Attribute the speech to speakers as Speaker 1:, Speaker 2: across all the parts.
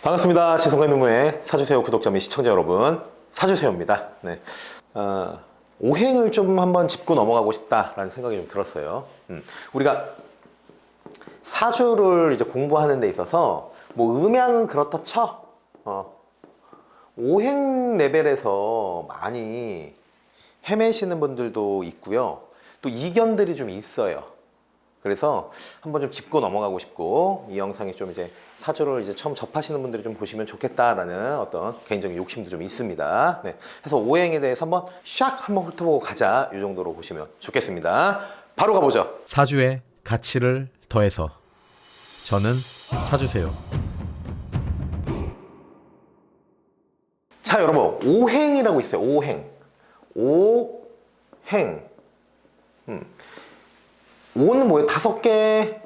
Speaker 1: 반갑습니다. 지성관민무의 사주세요 구독자 및 시청자 여러분, 사주세요입니다. 네. 오행을 좀 한번 짚고 넘어가고 싶다라는 생각이 좀 들었어요. 우리가 사주를 이제 공부하는 데 있어서 뭐 음양은 그렇다 쳐. 오행 레벨에서 많이 헤매시는 분들도 있고요. 또 이견들이 좀 있어요. 그래서 한번 좀 짚고 넘어가고 싶고, 이 영상이 좀 이제 사주를 이제 처음 접하시는 분들이 좀 보시면 좋겠다라는 어떤 개인적인 욕심도 좀 있습니다. 네. 그래서 오행에 대해서 한번 샥 한번 훑어보고 가자, 이 정도로 보시면 좋겠습니다. 바로 가보죠.
Speaker 2: 사주의 가치를 더해서 저는 사주세요.
Speaker 1: 자, 여러분, 오행이라고 있어요. 오행. 오행. 오는 뭐예요? 5개.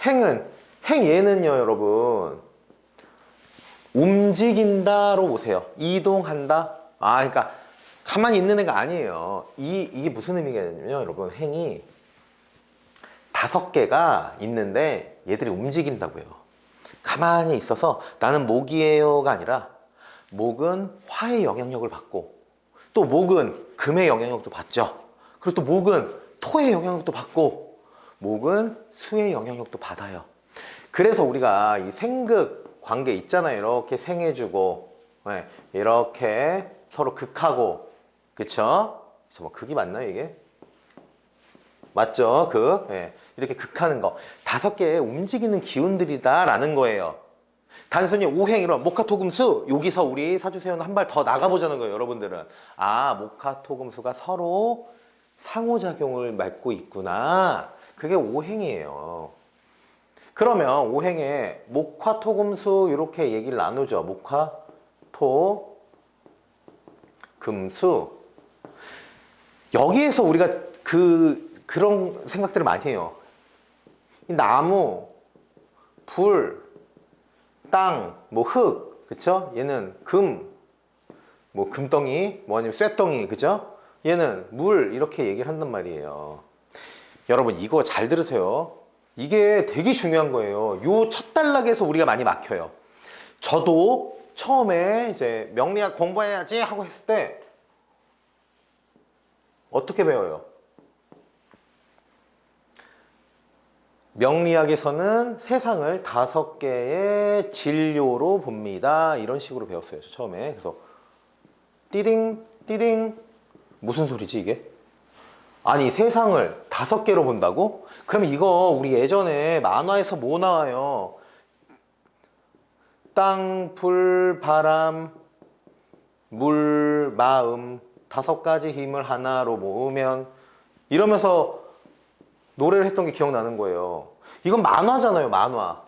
Speaker 1: 행은, 얘는요, 여러분, 움직인다로 보세요. 이동한다. 그러니까 가만히 있는 애가 아니에요. 이게 무슨 의미냐면요, 여러분, 행이 5개가 있는데 얘들이 움직인다고요. 가만히 있어서 나는 목이에요가 아니라, 목은 화의 영향력을 받고, 또 목은 금의 영향력도 받죠. 그리고 또 목은 토의 영향력도 받고, 목은 수의 영향력도 받아요. 그래서 우리가 이 생극 관계 있잖아요. 이렇게 생해주고, 네, 이렇게 서로 극하고, 그쵸? 뭐 극이 맞나요, 이게? 맞죠? 네, 이렇게 극하는 거. 5개의 움직이는 기운들이다라는 거예요. 단순히 오행이로 목화토금수, 여기서 우리 사주세요는 한 발 더 나가보자는 거예요, 여러분들은. 목화토금수가 서로 상호작용을 맺고 있구나. 그게 오행이에요. 그러면 오행에 목화토금수 이렇게 얘기를 나누죠. 목화토금수. 여기에서 우리가 그런 생각들을 많이 해요. 이 나무, 불, 땅, 뭐 흙, 그쵸? 얘는 금, 뭐 금덩이, 뭐 아니면 쇠덩이, 그죠? 얘는 물, 이렇게 얘기를 한단 말이에요. 여러분, 이거 잘 들으세요. 이게 되게 중요한 거예요. 요 첫 단락에서 우리가 많이 막혀요. 저도 처음에 이제 명리학 공부해야지 하고 했을 때 어떻게 배워요? 명리학에서는 세상을 5개의 진료로 봅니다. 이런 식으로 배웠어요, 저 처음에. 그래서 띠딩 띠딩, 무슨 소리지 이게? 아니, 세상을 5개로 본다고? 그럼 이거 우리 예전에 만화에서 뭐 나와요? 땅, 불, 바람, 물, 마음, 5가지 힘을 하나로 모으면, 이러면서 노래를 했던 게 기억나는 거예요. 이건 만화잖아요, 만화.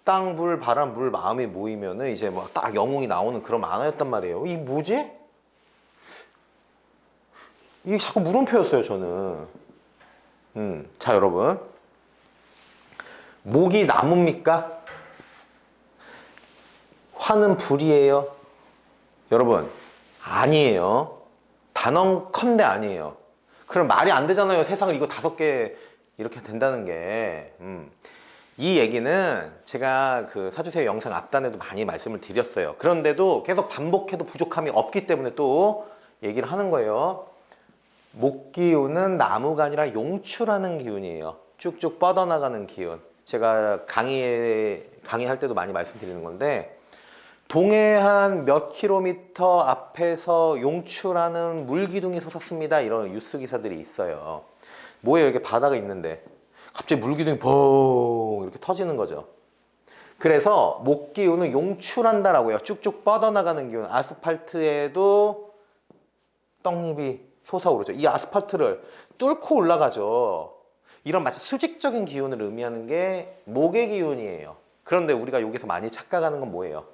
Speaker 1: 땅, 불, 바람, 물, 마음이 모이면은 이제 뭐 딱 영웅이 나오는 그런 만화였단 말이에요. 이게 뭐지? 이게 자꾸 물음표였어요, 저는. 자, 여러분. 목이 나무입니까? 화는 불이에요? 여러분, 아니에요. 단언컨대 아니에요. 그럼 말이 안 되잖아요. 세상을 이거 5개 이렇게 된다는 게. 이 얘기는 제가 그 사주세요 영상 앞단에도 많이 말씀을 드렸어요. 그런데도 계속 반복해도 부족함이 없기 때문에 또 얘기를 하는 거예요. 목기운은 나무가 아니라 용추라는 기운이에요. 쭉쭉 뻗어나가는 기운. 제가 강의할 때도 많이 말씀드리는 건데, 동해안 몇 킬로미터 앞에서 용추라는 물기둥이 솟았습니다. 이런 뉴스 기사들이 있어요. 뭐예요? 이게 바다가 있는데 갑자기 물기둥이 벙 이렇게 터지는 거죠. 그래서 목기운은 용추란다라고요. 쭉쭉 뻗어나가는 기운. 아스팔트에도 떡잎이 솟아오르죠. 이 아스팔트를 뚫고 올라가죠. 이런 마치 수직적인 기운을 의미하는 게 목의 기운이에요. 그런데 우리가 여기서 많이 착각하는 건 뭐예요?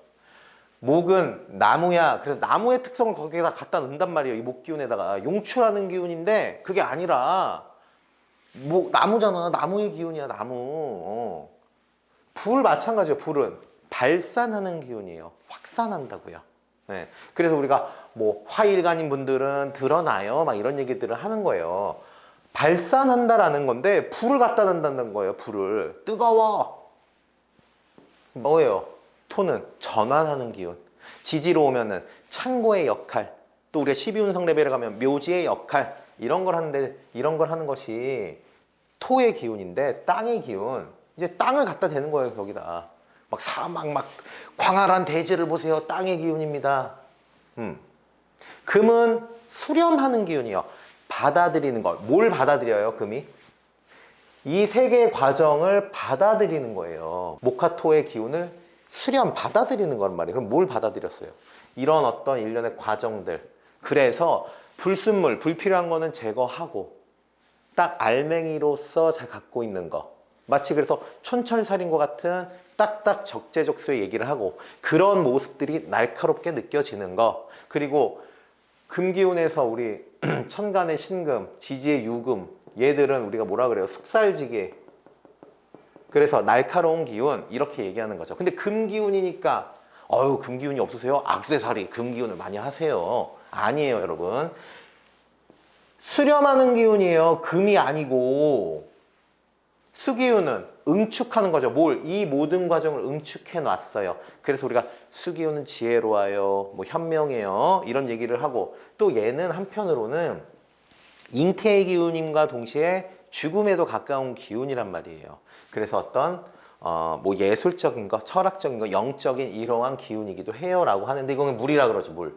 Speaker 1: 목은 나무야. 그래서 나무의 특성을 거기에다 갖다 넣는단 말이에요. 이 목 기운에다가. 용추라는 기운인데 그게 아니라 나무잖아. 나무의 기운이야, 나무. 불 마찬가지예요. 불은 발산하는 기운이에요. 확산한다고요. 네. 그래서 우리가 뭐 화일간인 분들은 드러나요, 막 이런 얘기들을 하는 거예요. 발산한다라는 건데 불을 갖다 낸다는 거예요. 불을. 뜨거워. 뭐예요? 토는 전환하는 기운. 지지로 오면은 창고의 역할, 또 우리가 12운성 레벨에 가면 묘지의 역할, 이런 걸 하는데, 이런 걸 하는 것이 토의 기운인데, 땅의 기운. 이제 땅을 갖다 대는 거예요, 거기다. 막 사막, 막 광활한 대지를 보세요. 땅의 기운입니다. 금은 수렴하는 기운이요. 받아들이는 걸. 뭘 받아들여요, 금이? 이 세 개의 과정을 받아들이는 거예요. 목화토의 기운을 수렴, 받아들이는 거란 말이에요. 그럼 뭘 받아들였어요? 이런 어떤 일련의 과정들. 그래서 불순물, 불필요한 거는 제거하고 딱 알맹이로서 잘 갖고 있는 거. 마치 그래서 촌철살인과 같은 딱딱 적재적소의 얘기를 하고 그런 모습들이 날카롭게 느껴지는 거. 그리고 금기운에서 우리 천간의 신금, 지지의 유금, 얘들은 우리가 뭐라 그래요? 숙살지게. 그래서 날카로운 기운 이렇게 얘기하는 거죠. 근데 금기운이니까 금기운이 없으세요? 액세서리 금기운을 많이 하세요. 아니에요, 여러분. 수렴하는 기운이에요. 금이 아니고. 수기운은 응축하는 거죠. 뭘? 이 모든 과정을 응축해 놨어요. 그래서 우리가 수기운은 지혜로워요, 뭐 현명해요, 이런 얘기를 하고, 또 얘는 한편으로는 잉태의 기운임과 동시에 죽음에도 가까운 기운이란 말이에요. 그래서 어떤 뭐 예술적인 거, 철학적인 거, 영적인 이러한 기운이기도 해요라고 하는데, 이거는 물이라 그러죠, 물.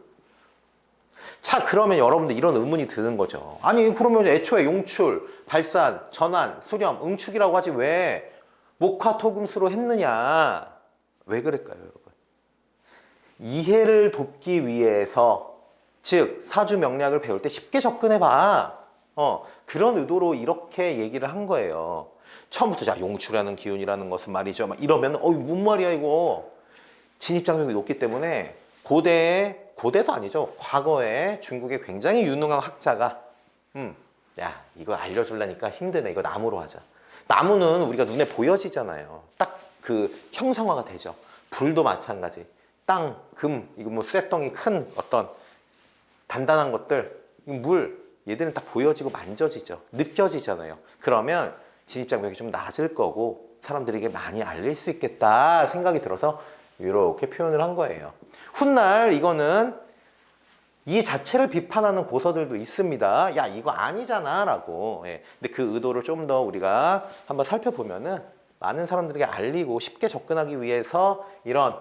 Speaker 1: 자, 그러면 여러분들 이런 의문이 드는 거죠. 아니, 그러면 애초에 용출, 발산, 전환, 수렴, 응축이라고 하지 왜 목화토금수로 했느냐? 왜 그럴까요, 여러분? 이해를 돕기 위해서, 즉 사주 명리학을 배울 때 쉽게 접근해봐. 그런 의도로 이렇게 얘기를 한 거예요. 처음부터 자, 용출하는 기운이라는 것은 말이죠, 막 이러면 뭔 말이야 이거. 진입장벽이 높기 때문에 고대도 아니죠, 과거에 중국의 굉장히 유능한 학자가 야, 이거 알려주려니까 힘드네, 이거 나무로 하자. 나무는 우리가 눈에 보여지잖아요. 딱 그 형상화가 되죠. 불도 마찬가지. 땅, 금, 이거 뭐 쇠덩이 큰 어떤 단단한 것들, 물, 얘들은 딱 보여지고 만져지죠. 느껴지잖아요. 그러면 진입장벽이 좀 낮을 거고 사람들에게 많이 알릴 수 있겠다 생각이 들어서 이렇게 표현을 한 거예요. 훗날 이거는 이 자체를 비판하는 고서들도 있습니다. 야, 이거 아니잖아 라고. 예. 근데 그 의도를 좀 더 우리가 한번 살펴보면은 많은 사람들에게 알리고 쉽게 접근하기 위해서 이런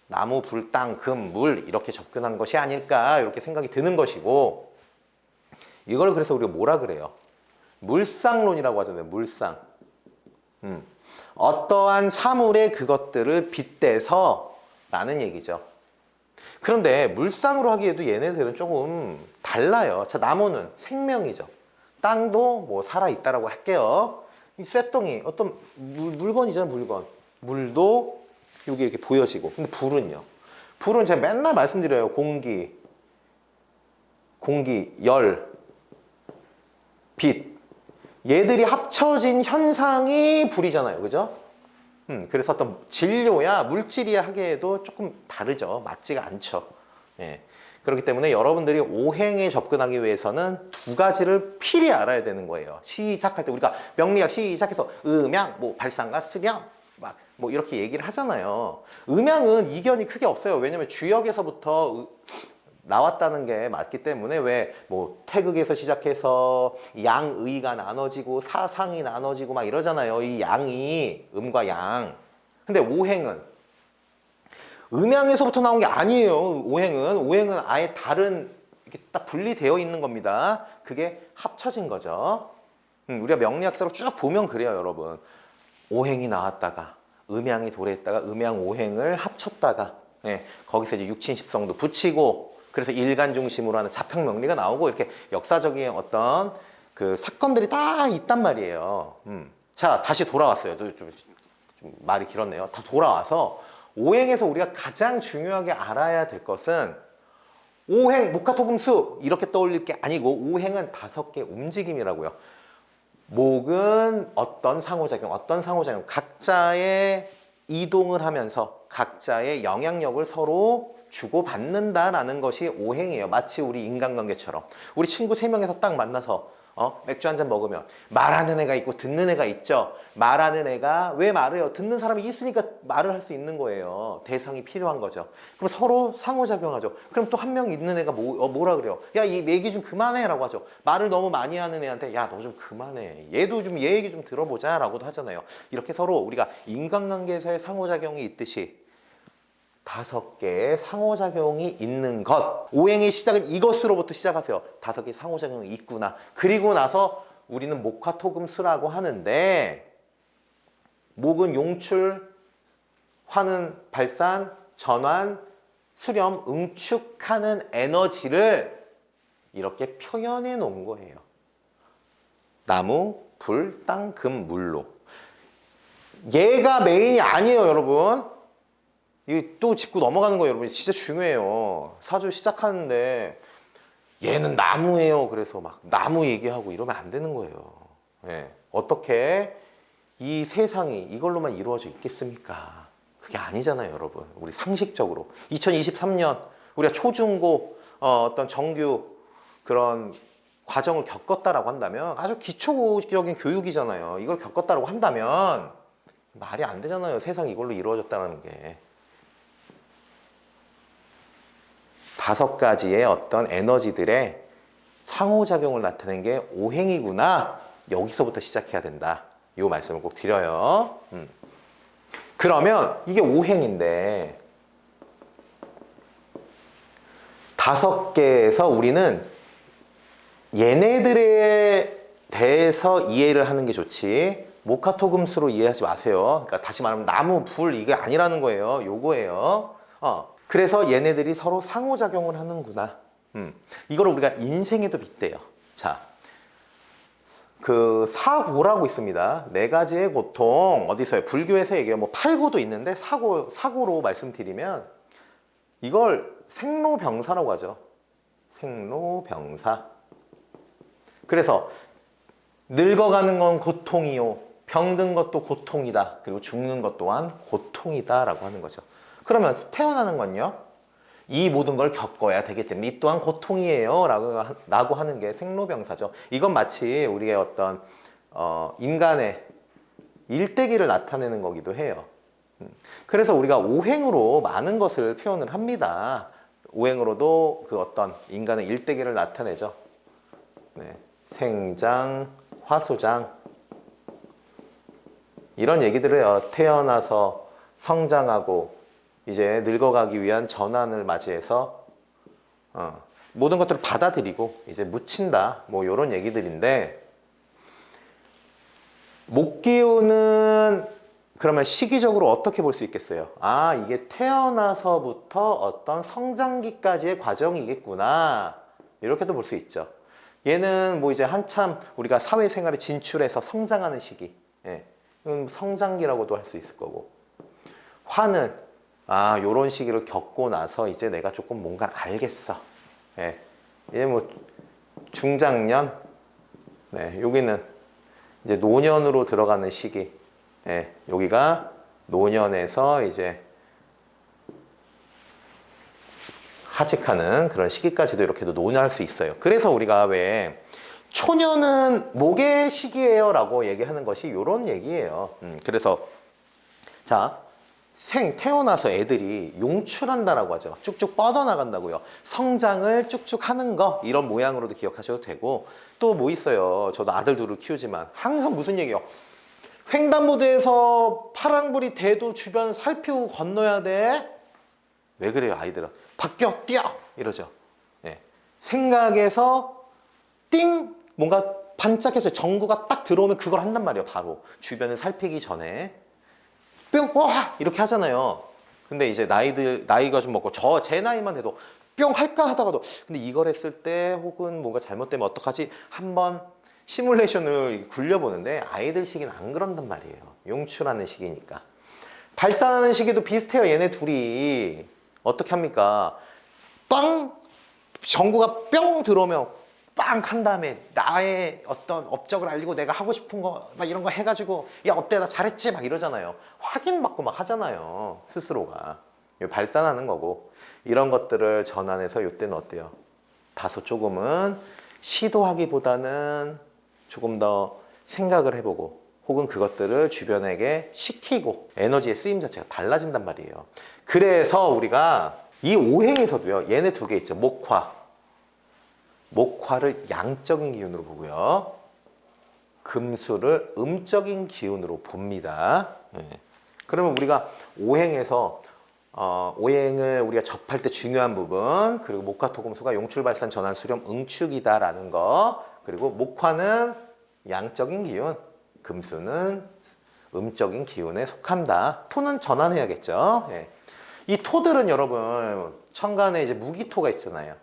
Speaker 1: 나무, 불, 땅, 금, 물 이렇게 접근한 것이 아닐까 이렇게 생각이 드는 것이고, 이걸 그래서 우리가 뭐라 그래요? 물상론이라고 하잖아요. 물상. 어떠한 사물의 그것들을 빗대서 라는 얘기죠. 그런데 물상으로 하기에도 얘네들은 조금 달라요. 자, 나무는 생명이죠. 땅도 뭐 살아있다라고 할게요. 이 쇠덩이 어떤 물건이잖아요. 물건. 물도 여기 이렇게 보여지고. 근데 불은요? 불은 제가 맨날 말씀드려요. 공기, 열, 빛. 얘들이 합쳐진 현상이 불이잖아요. 그죠? 그래서 어떤 진료야, 물질이야 하기에도 조금 다르죠. 맞지가 않죠. 예. 그렇기 때문에 여러분들이 오행에 접근하기 위해서는 두 가지를 필히 알아야 되는 거예요. 시작할 때 우리가 명리학 시작해서 음양, 뭐 발상과 수령, 막 뭐 이렇게 얘기를 하잖아요. 음양은 이견이 크게 없어요. 왜냐면 주역에서부터 나왔다는 게 맞기 때문에, 왜 뭐 태극에서 시작해서 양의가 나눠지고 사상이 나눠지고 막 이러잖아요. 이 양이 음과 양. 근데 오행은 음양에서부터 나온 게 아니에요. 오행은 아예 다른, 이렇게 딱 분리되어 있는 겁니다. 그게 합쳐진 거죠. 우리가 명리학사로 쭉 보면 그래요, 여러분. 오행이 나왔다가 음양이 도래했다가 음양 오행을 합쳤다가, 예, 거기서 이제 육친십성도 붙이고, 그래서 일간 중심으로 하는 자평 명리가 나오고, 이렇게 역사적인 어떤 그 사건들이 다 있단 말이에요. 자, 다시 돌아왔어요. 좀 말이 길었네요. 다 돌아와서 오행에서 우리가 가장 중요하게 알아야 될 것은, 오행, 목화토금수 이렇게 떠올릴 게 아니고, 오행은 5개 움직임이라고요. 목은 어떤 상호작용, 각자의 이동을 하면서 각자의 영향력을 서로 주고받는다라는 것이 오행이에요. 마치 우리 인간관계처럼. 우리 친구 3명에서 딱 만나서 맥주 한잔 먹으면 말하는 애가 있고 듣는 애가 있죠. 말하는 애가 왜 말을 해요? 듣는 사람이 있으니까 말을 할 수 있는 거예요. 대상이 필요한 거죠. 그럼 서로 상호작용하죠. 그럼 또 한 명 있는 애가 뭐라 그래요? 야, 이 얘기 좀 그만해 라고 하죠. 말을 너무 많이 하는 애한테 야, 너 좀 그만해. 얘도 좀 얘 얘기 좀 들어보자 라고도 하잖아요. 이렇게 서로 우리가 인간관계에서의 상호작용이 있듯이 5개의 상호작용이 있는 것. 오행의 시작은 이것으로부터 시작하세요. 5개의 상호작용이 있구나. 그리고 나서 우리는 목화토금수라고 하는데, 목은 용출, 화는 발산, 전환, 수렴, 응축하는 에너지를 이렇게 표현해 놓은 거예요. 나무, 불, 땅, 금, 물로. 얘가 메인이 아니에요, 여러분. 이게 또 짚고 넘어가는 거예요, 여러분. 진짜 중요해요. 사주 시작하는데 얘는 나무예요. 그래서 막 나무 얘기하고 이러면 안 되는 거예요. 예. 어떻게 이 세상이 이걸로만 이루어져 있겠습니까? 그게 아니잖아요, 여러분. 우리 상식적으로 2023년 우리가 초중고 어떤 정규 그런 과정을 겪었다라고 한다면 아주 기초적인 교육이잖아요. 이걸 겪었다라고 한다면 말이 안 되잖아요. 세상이 이걸로 이루어졌다는 게. 5가지의 어떤 에너지들의 상호작용을 나타낸 게 오행이구나. 여기서부터 시작해야 된다. 이 말씀을 꼭 드려요. 그러면 이게 오행인데 5개에서 우리는 얘네들에 대해서 이해를 하는 게 좋지 목화토금수로 이해하지 마세요. 그러니까 다시 말하면 나무, 불 이게 아니라는 거예요. 요거예요. 그래서 얘네들이 서로 상호작용을 하는구나. 이거를 우리가 인생에도 빗대요. 자, 그 사고라고 있습니다. 4가지의 고통 어디서요? 불교에서 얘기해요. 뭐 팔고도 있는데 사고로 말씀드리면 이걸 생로병사라고 하죠. 생로병사. 그래서 늙어가는 건 고통이요. 병든 것도 고통이다. 그리고 죽는 것 또한 고통이다라고 하는 거죠. 그러면 태어나는 건요? 이 모든 걸 겪어야 되기 때문에 이 또한 고통이에요 라고 하는 게 생로병사죠. 이건 마치 우리의 어떤 인간의 일대기를 나타내는 거기도 해요. 그래서 우리가 오행으로 많은 것을 표현을 합니다. 오행으로도 그 어떤 인간의 일대기를 나타내죠. 네. 생장, 화수장 이런 얘기들을 해요. 태어나서 성장하고 이제 늙어가기 위한 전환을 맞이해서 모든 것들을 받아들이고 이제 묻힌다. 뭐 이런 얘기들인데 목기운은 그러면 시기적으로 어떻게 볼 수 있겠어요? 아, 이게 태어나서부터 어떤 성장기까지의 과정이겠구나. 이렇게도 볼 수 있죠. 얘는 뭐 이제 한참 우리가 사회생활에 진출해서 성장하는 시기. 예. 이건 성장기라고도 할 수 있을 거고. 화는 아, 요런 시기를 겪고 나서 이제 내가 조금 뭔가 알겠어. 예. 이제 뭐 중장년. 네, 여기는 이제 노년으로 들어가는 시기. 예. 여기가 노년에서 이제 하직하는 그런 시기까지도 이렇게도 논할 수 있어요. 그래서 우리가 왜 초년은 목의 시기예요 라고 얘기하는 것이 이런 얘기예요. 그래서 자, 태어나서 애들이 용출한다라고 하죠. 막 쭉쭉 뻗어나간다고요. 성장을 쭉쭉 하는 거 이런 모양으로도 기억하셔도 되고 또 뭐 있어요. 저도 아들 둘을 키우지만 항상 무슨 얘기예요. 횡단보도에서 파랑불이 돼도 주변 살피고 건너야 돼. 왜 그래요 아이들은? 바뀌어 뛰어 이러죠. 예. 생각에서 띵 뭔가 반짝해서 전구가 딱 들어오면 그걸 한단 말이에요. 바로 주변을 살피기 전에 뿅 와 이렇게 하잖아요. 근데 이제 나이가 좀 먹고 제 나이만 돼도 뿅 할까 하다가도 근데 이걸 했을 때 혹은 뭔가 잘못되면 어떡하지 한번 시뮬레이션을 굴려보는데 아이들 시기는 안 그런단 말이에요. 용출하는 시기니까. 발산하는 시기도 비슷해요. 얘네 둘이 어떻게 합니까? 빵 전구가 뿅 들어오면 빵 한 다음에 나의 어떤 업적을 알리고 내가 하고 싶은 거 막 이런 거 해가지고 야 어때 나 잘했지 막 이러잖아요. 확인받고 막 하잖아요. 스스로가. 이거 발산하는 거고 이런 것들을 전환해서 이때는 어때요? 다소 조금은 시도하기보다는 조금 더 생각을 해보고 혹은 그것들을 주변에게 시키고 에너지의 쓰임 자체가 달라진단 말이에요. 그래서 우리가 이 오행에서도요, 얘네 두 개 있죠. 목화를 양적인 기운으로 보고요, 금수를 음적인 기운으로 봅니다. 그러면 우리가 오행에서 오행을 우리가 접할 때 중요한 부분, 그리고 목화토금수가 용출발산 전환 수렴 응축이다라는 거, 그리고 목화는 양적인 기운, 금수는 음적인 기운에 속한다. 토는 전환해야겠죠. 이 토들은 여러분 천간에 이제 무기토가 있잖아요.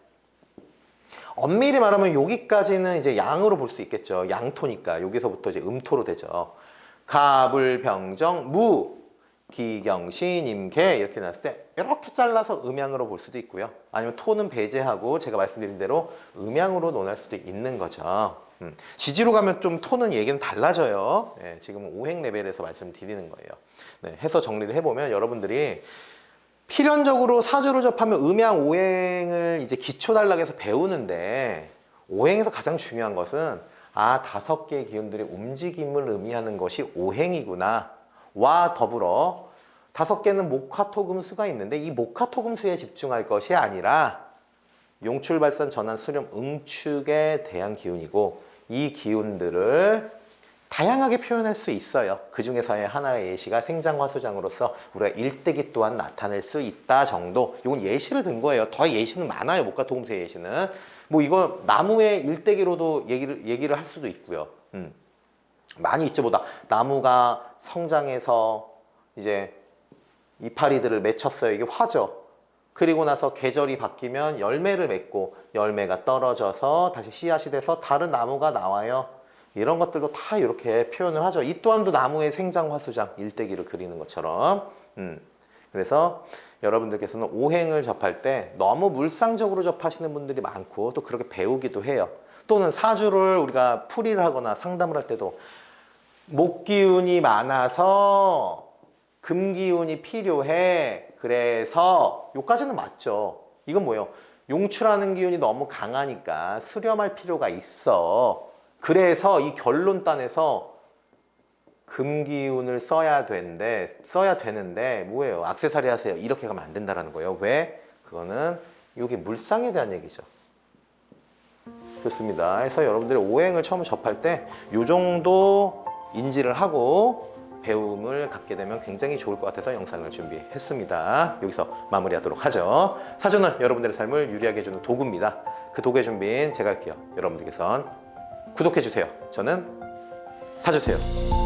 Speaker 1: 엄밀히 말하면 여기까지는 이제 양으로 볼 수 있겠죠. 양토니까 여기서부터 이제 음토로 되죠. 가불병정 무 기경신 임계 이렇게 나왔을 때 이렇게 잘라서 음양으로 볼 수도 있고요. 아니면 토는 배제하고 제가 말씀드린 대로 음양으로 논할 수도 있는 거죠. 지지로 가면 좀 토는 얘기는 달라져요. 지금은 오행 레벨에서 말씀드리는 거예요. 해서 정리를 해보면 여러분들이 필연적으로 사주를 접하면 음양 오행을 이제 기초 단락에서 배우는데, 오행에서 가장 중요한 것은 5개의 기운들의 움직임을 의미하는 것이 오행이구나 와 더불어 5개는 목화토금수가 있는데 이 목화토금수에 집중할 것이 아니라 용출발산 전환 수렴 응축에 대한 기운이고, 이 기운들을 다양하게 표현할 수 있어요. 그 중에서의 하나의 예시가 생장화수장으로서 우리가 일대기 또한 나타낼 수 있다 정도. 이건 예시를 든 거예요. 더 예시는 많아요. 목화토금수의 예시는. 뭐 이거 나무의 일대기로도 얘기를 할 수도 있고요. 많이 있죠. 보다 나무가 성장해서 이제 이파리들을 맺혔어요. 이게 화죠. 그리고 나서 계절이 바뀌면 열매를 맺고 열매가 떨어져서 다시 씨앗이 돼서 다른 나무가 나와요. 이런 것들도 다 이렇게 표현을 하죠. 이 또한도 나무의 생장화수장 일대기를 그리는 것처럼. 그래서 여러분들께서는 오행을 접할 때 너무 물상적으로 접하시는 분들이 많고 또 그렇게 배우기도 해요. 또는 사주를 우리가 풀이를 하거나 상담을 할 때도 목기운이 많아서 금기운이 필요해. 그래서 요까지는 맞죠. 이건 뭐예요? 용출하는 기운이 너무 강하니까 수렴할 필요가 있어. 그래서 이 결론단에서 금기운을 써야 되는데 뭐예요? 액세서리 하세요. 이렇게 가면 안 된다는 거예요. 왜? 그거는 이게 물상에 대한 얘기죠. 좋습니다. 그래서 여러분들이 오행을 처음 접할 때 이 정도 인지를 하고 배움을 갖게 되면 굉장히 좋을 것 같아서 영상을 준비했습니다. 여기서 마무리하도록 하죠. 사주는 여러분들의 삶을 유리하게 해주는 도구입니다. 그 도구의 준비는 제가 할게요. 여러분들께선 구독해주세요. 저는 사주세요.